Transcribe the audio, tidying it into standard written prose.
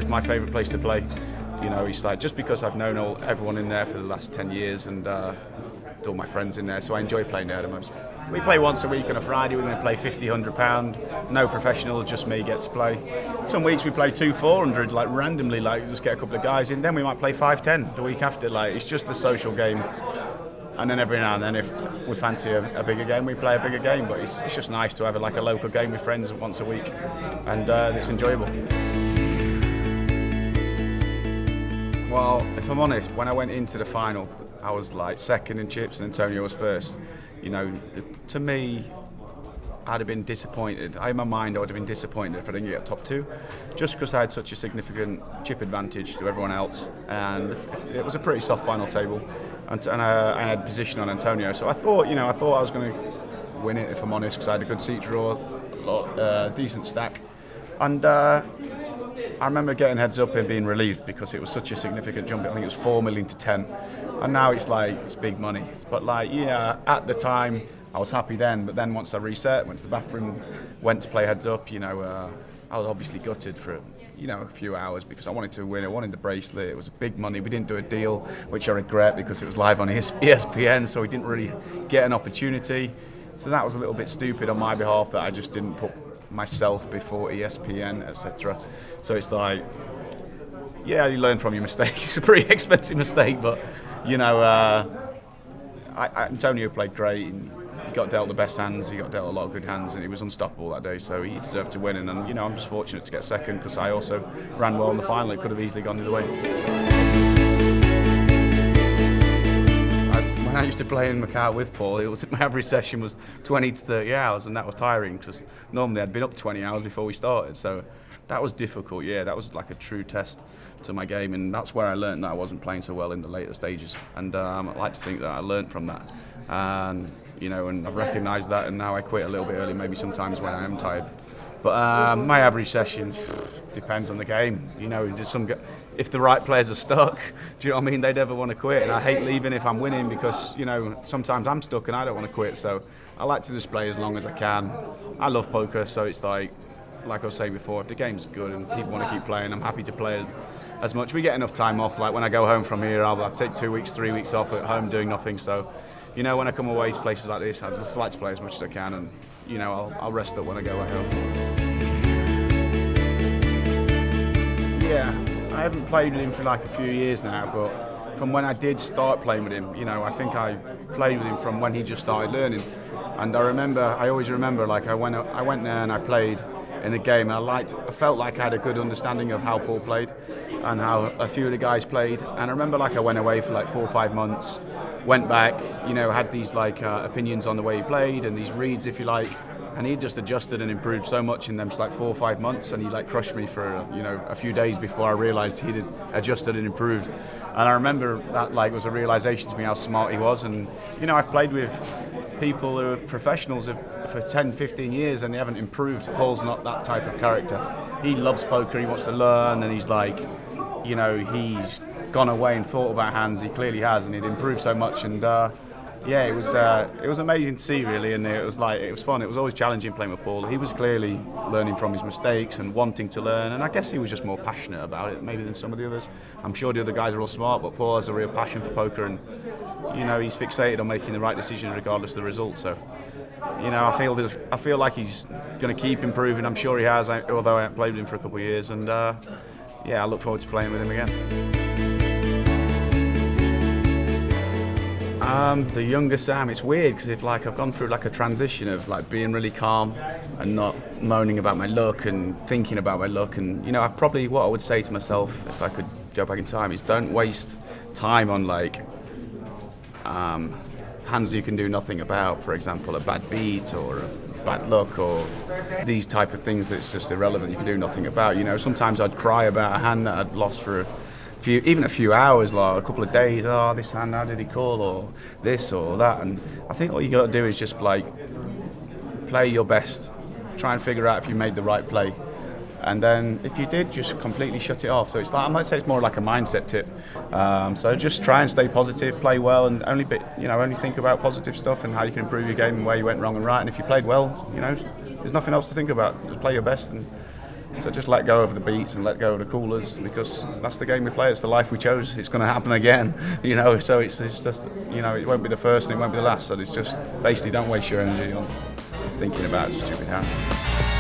my favourite place to play. You know, it's like just because I've known everyone in there for the last 10 years and all my friends in there, so I enjoy playing there the most. We play once a week on a Friday. We're going to play £50, £100. No professionals, just me get to play. Some weeks we play 200, £400, like randomly, like just get a couple of guys in. Then we might play 5-10 the week after. Like it's just a social game. And then every now and then, if we fancy a bigger game, we play a bigger game. But it's just nice to have a local game with friends once a week, and it's enjoyable. Well, if I'm honest, when I went into the final, I was like second in chips and Antonio was first. You know, to me, I'd have been disappointed. In my mind, I would have been disappointed if I didn't get top two, just because I had such a significant chip advantage to everyone else, and it was a pretty soft final table, and I had position on Antonio. So I thought I was going to win it, if I'm honest, because I had a good seat draw, decent stack, and I remember getting heads up and being relieved because it was such a significant jump. I think it was 4 million to 10, and now it's big money. But at the time, I was happy then, but then once I reset, went to the bathroom, went to play heads up, I was obviously gutted for a few hours because I wanted to win. I wanted the bracelet. It was big money. We didn't do a deal, which I regret because it was live on ESPN, so we didn't really get an opportunity. So that was a little bit stupid on my behalf that I just didn't put myself before ESPN, etc. So it's like, yeah, you learn from your mistakes. It's a pretty expensive mistake, but Antonio played great. He got dealt the best hands, he got dealt a lot of good hands, and he was unstoppable that day, so he deserved to win. And I'm just fortunate to get second because I also ran well in the final. It could have easily gone either way. When I used to play in Macau with Paul, my average session was 20 to 30 hours, and that was tiring because normally I'd been up 20 hours before we started, so that was difficult. Yeah, that was like a true test to my game, and that's where I learned that I wasn't playing so well in the later stages, and I like to think that I learned from that. And I've recognised that, and now I quit a little bit early, maybe sometimes when I am tired. But my average session depends on the game. If the right players are stuck, do you know what I mean? They never want to quit, and I hate leaving if I'm winning because sometimes I'm stuck and I don't want to quit. So I like to just play as long as I can. I love poker, so it's like I was saying before, if the game's good and people want to keep playing, I'm happy to play as much. We get enough time off. Like when I go home from here, I'll take 2 weeks, 3 weeks off at home doing nothing. So. When I come away to places like this, I just like to play as much as I can, and I'll rest up when I go back home. Yeah, I haven't played with him for like a few years now, but from when I did start playing with him, I think I played with him from when he just started learning. And I always remember, like I went there and I played in a game, and I felt like I had a good understanding of how Paul played and how a few of the guys played. And I remember I went away for 4 or 5 months, went back, had these opinions on the way he played and these reads, if you like, and he just adjusted and improved so much in them 4 or 5 months, and he crushed me for a few days before I realised he'd adjusted and improved. And I remember that was a realisation to me how smart he was. And I've played with people who are professionals for 10, 15 years and they haven't improved. Paul's not that type of character. He loves poker, he wants to learn, and he's he's gone away and thought about hands. He clearly has, and he'd improved so much. And it was amazing to see, really, and it was fun. It was always challenging playing with Paul. He was clearly learning from his mistakes and wanting to learn, and I guess he was just more passionate about it maybe than some of the others. I'm sure the other guys are all smart, but Paul has a real passion for poker, and he's fixated on making the right decisions regardless of the result. So I feel like he's going to keep improving. I'm sure he has, although I haven't played with him for a couple of years, and I look forward to playing with him again. The younger Sam, it's weird because I've gone through a transition of being really calm and not moaning about my luck and thinking about my luck, and what I would say to myself if I could go back in time is don't waste time on hands you can do nothing about, for example a bad beat or a bad luck or these type of things that's just irrelevant, you can do nothing about. Sometimes I'd cry about a hand that I'd lost for a few hours, a couple of days. Oh, this hand, how did he call, or this or that? And I think all you got to do is just play your best, try and figure out if you made the right play, and then if you did, just completely shut it off. So I might say it's more like a mindset tip. So just try and stay positive, play well, and only think about positive stuff and how you can improve your game and where you went wrong and right. And if you played well, there's nothing else to think about. Just play your best and So just let go of the beats and let go of the coolers, because that's the game we play. It's the life we chose. It's going to happen again, you know. So it's just, you know, it won't be the first and it won't be the last. So it's just basically don't waste your energy on thinking about stupid hands.